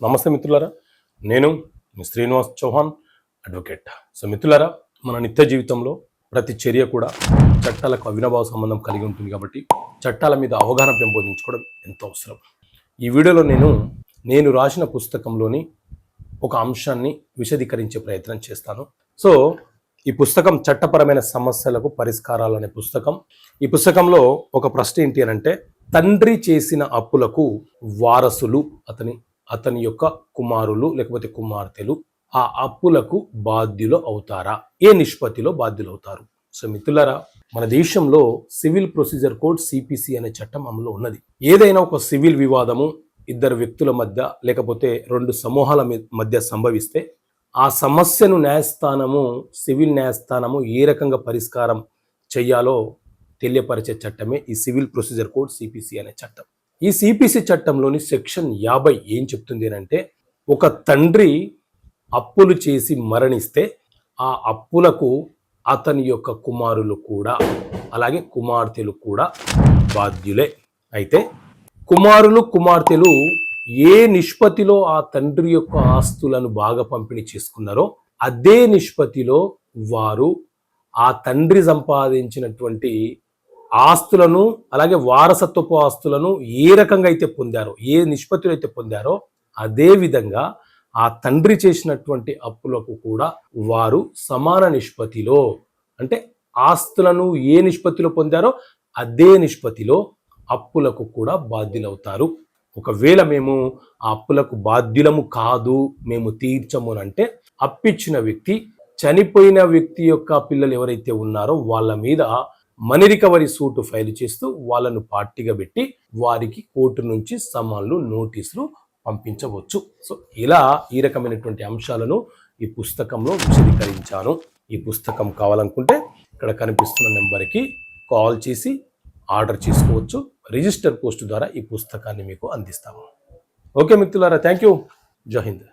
నమస్తే మిత్రులారా, నేను మీ శ్రీనివాస్ చౌహాన్ అడ్వకేట్. సో మిత్రులారా, మన నిత్య జీవితంలో ప్రతి చర్య కూడా చట్టాలకు అవినాభావ సంబంధం కలిగి ఉంటుంది కాబట్టి చట్టాల మీద అవగాహన పెంపొందించుకోవడం ఎంతో అవసరం. ఈ వీడియోలో నేను రాసిన పుస్తకంలోని ఒక అంశాన్ని విశదీకరించే ప్రయత్నం చేస్తాను. సో ఈ పుస్తకం చట్టపరమైన సమస్యలకు పరిష్కారాలు అనే పుస్తకం. ఈ పుస్తకంలో ఒక ప్రశ్న ఏంటి అని అంటే, తండ్రి చేసిన అప్పులకు వారసులు అతని యొక్క కుమారులు లేకపోతే కుమార్తెలు ఆ అప్పులకు బాధ్యులు అవుతారా? ఏ నిష్పత్తిలో బాధ్యులు అవుతారు? సో మిత్రులారా, మన దేశంలో సివిల్ ప్రొసీజర్ కోడ్ సిపిసి అనే చట్టం అమలు ఉన్నది. ఏదైనా ఒక సివిల్ వివాదము ఇద్దరు వ్యక్తుల మధ్య లేకపోతే రెండు సమూహాల మధ్య సంభవిస్తే ఆ సమస్యను సివిల్ న్యాయస్థానము ఏ రకంగా పరిష్కారం చేయాలో తెలియపరిచే చట్టమే ఈ సివిల్ ప్రొసీజర్ కోడ్ సిపిసి అనే చట్టం. ఈ సిపిసి చట్టంలోని సెక్షన్ 50 ఏం చెప్తుంది అంటే, ఒక తండ్రి అప్పులు చేసి మరణిస్తే ఆ అప్పులకు అతని యొక్క కుమారులు కూడా అలాగే కుమార్తెలు కూడా బాధ్యులే. అయితే కుమారులు కుమార్తెలు ఏ నిష్పత్తిలో ఆ తండ్రి యొక్క ఆస్తులను బాగా పంపిణీ చేసుకున్నారో అదే నిష్పత్తిలో వారు ఆ తండ్రి సంపాదించినటువంటి ఆస్తులను అలాగే వారసత్వపు ఆస్తులను ఏ రకంగా అయితే పొందారో, ఏ నిష్పత్తిలో అయితే పొందారో అదే విధంగా ఆ తండ్రి చేసినటువంటి అప్పులకు కూడా వారు సమాన నిష్పత్తిలో, అంటే ఆస్తులను ఏ నిష్పత్తిలో పొందారో అదే నిష్పత్తిలో అప్పులకు కూడా బాధ్యులవుతారు. ఒకవేళ మేము ఆ అప్పులకు బాధ్యులము కాదు, మేము తీర్చము అంటే అప్పిచ్చిన వ్యక్తి చనిపోయిన వ్యక్తి యొక్క పిల్లలు ఎవరైతే ఉన్నారో వాళ్ళ మీద మనీ రికవరీ సూట్ ఫైల్ చేస్తూ వాళ్ళను పార్టీగా పెట్టి వారికి కోర్టు నుంచి సమన్లు నోటీసులు పంపించవచ్చు. సో ఇలా ఈ రకమైనటువంటి అంశాలను ఈ పుస్తకంలో విశదీకరించాను. ఈ పుస్తకం కావాలనుకుంటే ఇక్కడ కనిపిస్తున్న నెంబర్కి కాల్ చేసి ఆర్డర్ చేసుకోవచ్చు. రిజిస్టర్ పోస్ట్ ద్వారా ఈ పుస్తకాన్ని మీకు అందిస్తాము. ఓకే మిత్రులారా, థ్యాంక్ యూ. జై హింద్.